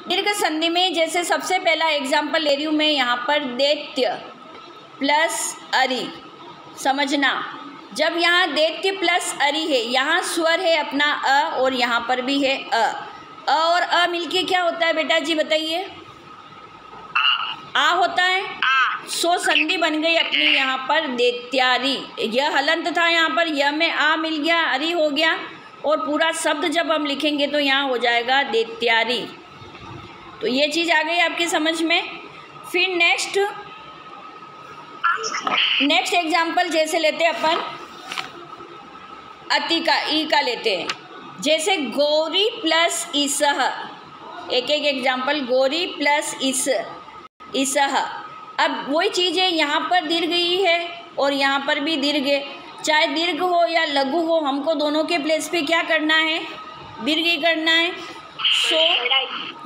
दीर्घ संधि में जैसे सबसे पहला एग्जाम्पल ले रही हूँ मैं यहाँ पर, दैत्य प्लस अरि। समझना, जब यहाँ दैत्य प्लस अरि है, यहाँ स्वर है अपना अ और यहाँ पर भी है अ और अ मिलके क्या होता है बेटा जी बताइए? आ होता है। सो संधि बन गई अपनी यहाँ पर दैत्यारी। यह हलंत था, यहाँ पर य में आ मिल गया, अरि हो गया और पूरा शब्द जब हम लिखेंगे तो यहाँ हो जाएगा दैत्यारी। तो ये चीज़ आ गई आपकी समझ में। फिर नेक्स्ट एग्जाम्पल जैसे लेते हैं अपन अति का, ई का लेते हैं। जैसे गौरी प्लस ईसह, एक एक एग्जाम्पल, गौरी प्लस ईसह। अब वही चीज़ है, यहाँ पर दीर्घ ई है और यहाँ पर भी दीर्घ है। चाहे दीर्घ हो या लघु हो, हमको दोनों के प्लेस पे क्या करना है? दीर्घ ही करना है। सो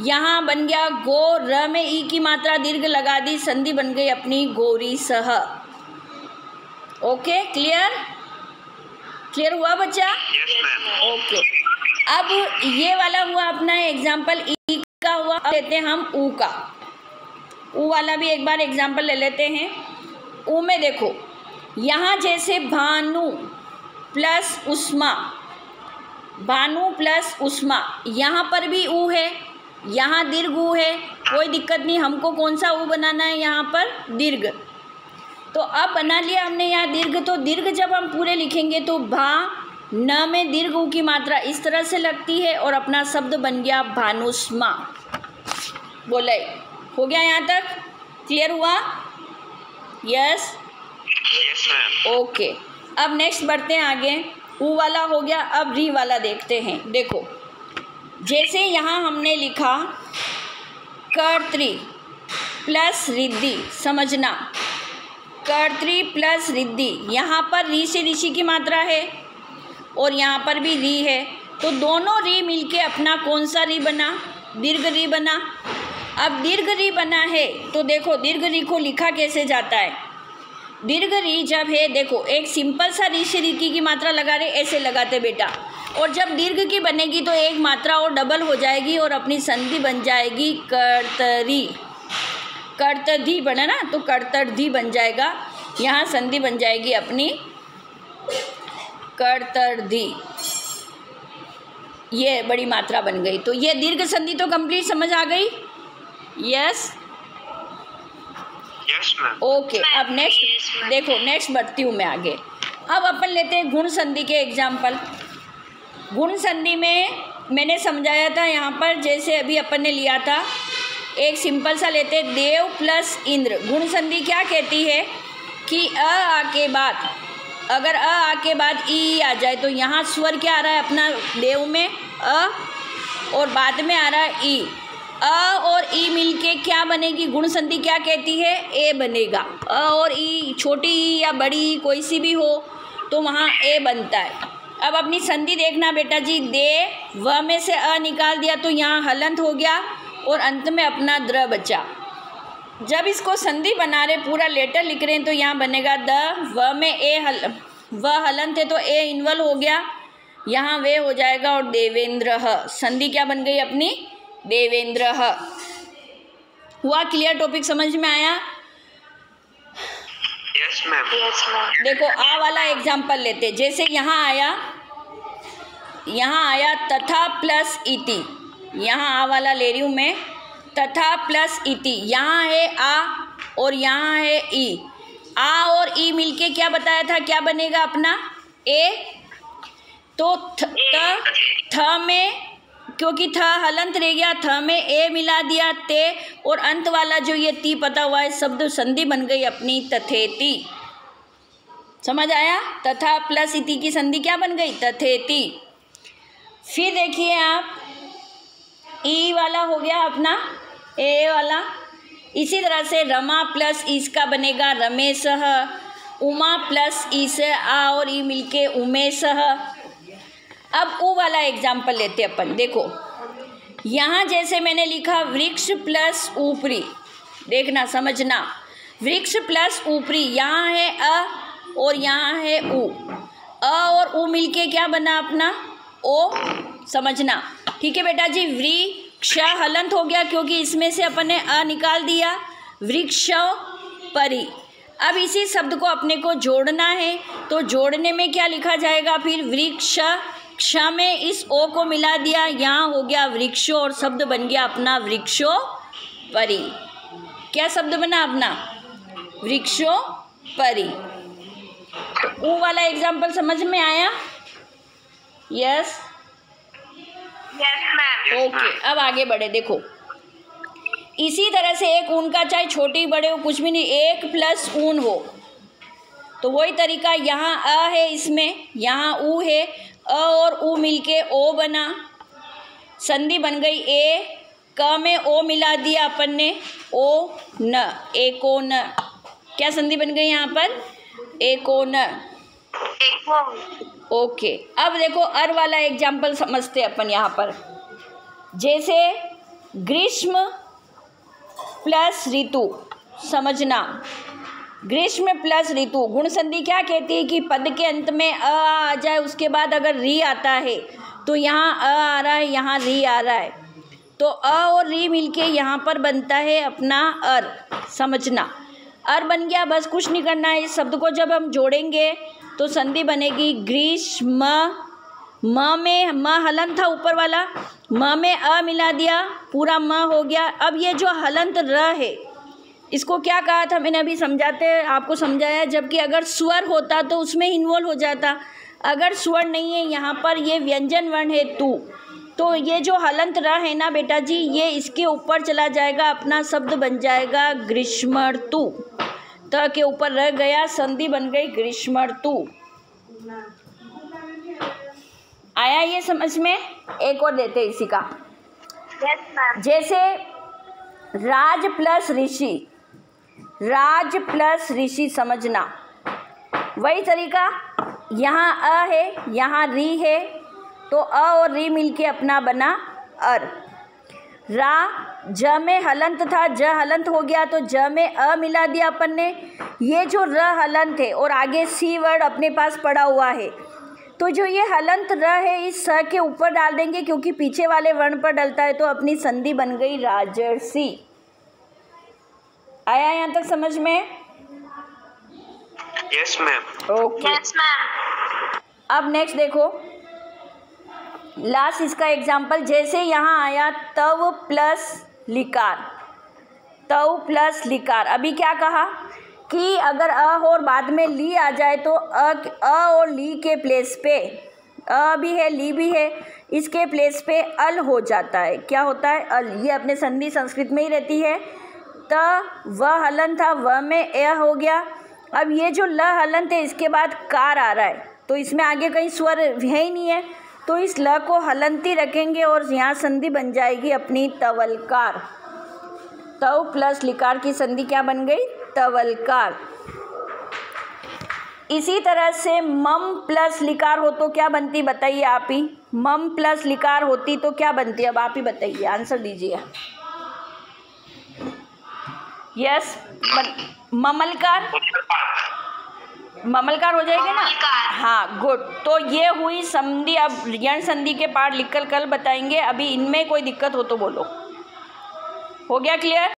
यहाँ बन गया गो, र में ई की मात्रा दीर्घ लगा दी, संधि बन गई अपनी गौरी सह। ओके, क्लियर हुआ बच्चा? Yes ma'am. ओके, अब ये वाला हुआ अपना एग्जाम्पल ई का हुआ। अब लेते हैं हम ऊ का। ऊ वाला भी एक बार एग्जाम्पल ले लेते हैं। ऊ में देखो, यहाँ जैसे भानु प्लस उष्मा, भानु प्लस उष्मा, यहाँ पर भी ऊ है, यहाँ दीर्घ ऊ है, कोई दिक्कत नहीं। हमको कौन सा ऊ बनाना है? यहाँ पर दीर्घ। तो अब बना लिया हमने यहाँ दीर्घ। तो दीर्घ जब हम पूरे लिखेंगे तो भा न में दीर्घ ऊ की मात्रा इस तरह से लगती है और अपना शब्द बन गया भानुष्मा। बोले हो गया? यहाँ तक क्लियर हुआ? Yes ma'am. ओके, अब नेक्स्ट बढ़ते हैं आगे। ऊ वाला हो गया, अब री वाला देखते हैं। देखो, जैसे यहाँ हमने लिखा कर्त्री प्लस रिद्धि। समझना, कर्त्री प्लस रिद्धि, यहाँ पर री से ऋषि की मात्रा है और यहाँ पर भी री है, तो दोनों री मिलके अपना कौन सा री बना? दीर्घ री बना। अब दीर्घ री बना है तो देखो दीर्घ री को लिखा कैसे जाता है? दीर्घ री जब है, देखो एक सिंपल सा री से री की मात्रा लगा रहे, ऐसे लगाते बेटा। और जब दीर्घ की बनेगी तो एक मात्रा और डबल हो जाएगी और अपनी संधि बन जाएगी कर्तरी। कर्तधी बना ना, तो कर्तधी बन जाएगा। यहाँ संधि बन जाएगी अपनी कर्तधी। ये बड़ी मात्रा बन गई। तो ये दीर्घ संधि तो कंप्लीट समझ आ गई? Yes ma'am. ओके, अब नेक्स्ट देखो, नेक्स्ट बढ़ती हूँ मैं आगे। अब अपन लेते हैं गुण संधि के एग्जाम्पल। गुण संधि में मैंने समझाया था यहाँ पर, जैसे अभी अपन ने लिया था, एक सिंपल सा लेते हैं, देव प्लस इंद्र। गुण संधि क्या कहती है कि अ आके बाद, अगर अ आके बाद ई आ जाए तो यहाँ स्वर क्या आ रहा है अपना देव में? अ, और बाद में आ रहा है ई। अ और ई मिलके क्या बनेगी? गुण संधि क्या कहती है? ए बनेगा। अ और ई, छोटी ई या बड़ी ई कोई सी भी हो तो वहाँ ए बनता है। अब अपनी संधि देखना बेटा जी, दे व में से अ निकाल दिया तो यहाँ हलंत हो गया और अंत में अपना द्र बचा। जब इसको संधि बना रहे, पूरा लेटर लिख रहे हैं, तो यहाँ बनेगा द, व में ए व हलंत है तो ए इन्वल हो गया, यहाँ वे हो जाएगा और देवेंद्र। संधि क्या बन गई अपनी? देवेंद्र। हुआ क्लियर? टॉपिक समझ में आया? Yes ma'am. देखो आ वाला एग्जाम्पल लेते, जैसे यहाँ आया तथा प्लस इति। यहाँ आ वाला ले रही हूँ मैं, तथा प्लस इति। यहाँ है आ और यहाँ है ई। आ और ई मिलके क्या बताया था? क्या बनेगा अपना? ए। तो थ में, क्योंकि थ हलंत रह गया, थ में ए मिला दिया, ते, और अंत वाला जो ये ती पता हुआ है शब्द, संधि बन गई अपनी तथेति। समझ आया? तथा प्लस इति की संधि क्या बन गई? तथेति। फिर देखिए आप, ई वाला हो गया अपना ए वाला। इसी तरह से रमा प्लस ईस का बनेगा रमेशः। उमा प्लस ई से आ और ई मिलके उमेशः। अब ऊ वाला एग्जाम्पल लेते अपन। देखो यहाँ जैसे मैंने लिखा वृक्ष प्लस ऊपरी, देखना समझना, वृक्ष प्लस ऊपरी, यहाँ है अ और यहाँ है ऊ। अ और ऊ मिलके क्या बना अपना? ओ। समझना, ठीक है बेटा जी। व्री क्ष हलंत हो गया क्योंकि इसमें से अपन ने अ निकाल दिया। वृक्ष परी। अब इसी शब्द को अपने को जोड़ना है, तो जोड़ने में क्या लिखा जाएगा फिर? वृक्ष, क्ष में इस ओ को मिला दिया, यहाँ हो गया वृक्षो और शब्द बन गया अपना वृक्षो परी। क्या शब्द बना अपना? वृक्षो परी। तो ऊ वाला एग्जाम्पल समझ में आया? Yes okay. अब आगे बढ़े। देखो इसी तरह से एक ऊन का चाहे छोटी बड़े हो कुछ भी नहीं, एक प्लस ऊन हो तो वही तरीका। यहाँ अ है, इसमें यहाँ ऊ है, अ और ऊ मिलके ओ बना, संधि बन गई ए। क में ओ मिला दिया अपन ने, ओ न, एको न। क्या संधि बन गई यहाँ पर? एको न। ओके। अब देखो अर वाला एग्जाम्पल समझते अपन यहाँ पर। जैसे ग्रीष्म प्लस ऋतु, समझना। ग्रीष्म प्लस ऋतु गुण संधि क्या कहती है कि पद के अंत में अ आ जाए, उसके बाद अगर री आता है तो यहाँ अ आ रहा है, यहाँ री आ रहा है, तो अ और री मिलके यहाँ पर बनता है अपना अर। समझना, अर बन गया, बस कुछ नहीं करना है। इस शब्द को जब हम जोड़ेंगे तो संधि बनेगी ग्रीष्म। म में म हलंत था ऊपर वाला, म में अ मिला दिया, पूरा म हो गया। अब ये जो हलंत र है इसको क्या कहा था मैंने अभी समझाते आपको समझाया, जबकि अगर स्वर होता तो उसमें इन्वॉल्व हो जाता। अगर स्वर नहीं है यहाँ पर, ये व्यंजन वर्ण है तू, तो ये जो हलंत र है ना बेटा जी, ये इसके ऊपर चला जाएगा, अपना शब्द बन जाएगा ग्रीष्मर्तु। त के ऊपर रह गया, संधि बन गई ग्रीष्मर्तु। आया ये समझ में? एक और देते इसी का। जैसे राज प्लस ऋषि, राज प्लस ऋषि, समझना। वही तरीका, यहाँ अ है, यहाँ री है, तो अ और री मिलके अपना बना अर। रा, ज में हलंत था, ज हलंत हो गया तो ज में अ मिला दिया अपन ने। ये जो र हलंत है और आगे सी वर्ड अपने पास पड़ा हुआ है, तो जो ये हलंत र है इस स के ऊपर डाल देंगे क्योंकि पीछे वाले वर्ण पर डलता है, तो अपनी संधि बन गई राजर्षि। आया यहाँ तक समझ में? Yes ma'am. ओके। अब नेक्स्ट देखो, लास्ट इसका एग्जाम्पल। जैसे यहाँ आया तव प्लस लिकार, तव प्लस लिकार। अभी क्या कहा कि अगर अ हो और बाद में ली आ जाए तो अ और ली के प्लेस पे, अ भी है ली भी है, इसके प्लेस पे अल हो जाता है। क्या होता है? अल। ये अपने संधि संस्कृत में ही रहती है। त व हलन था, व में ए हो गया। अब ये जो ल हलन थे इसके बाद कार आ रहा है, तो इसमें आगे कहीं स्वर है ही नहीं है, तो इस ल को हलंती रखेंगे और यहाँ संधि बन जाएगी अपनी तवलकार। तव प्लस लिकार की संधि क्या बन गई? तवलकार। इसी तरह से मम प्लस लिकार हो तो क्या बनती, बताइए आप ही। मम प्लस लिकार होती तो क्या बनती, अब आप ही बताइए, आंसर दीजिए। यस, ममलकार। ममलकार हो जाएगी ना? हाँ, गुड। तो ये हुई संधि। अब यण संधि के पार्ट लिखकर कल बताएंगे, अभी इनमें कोई दिक्कत हो तो बोलो। हो गया क्लियर?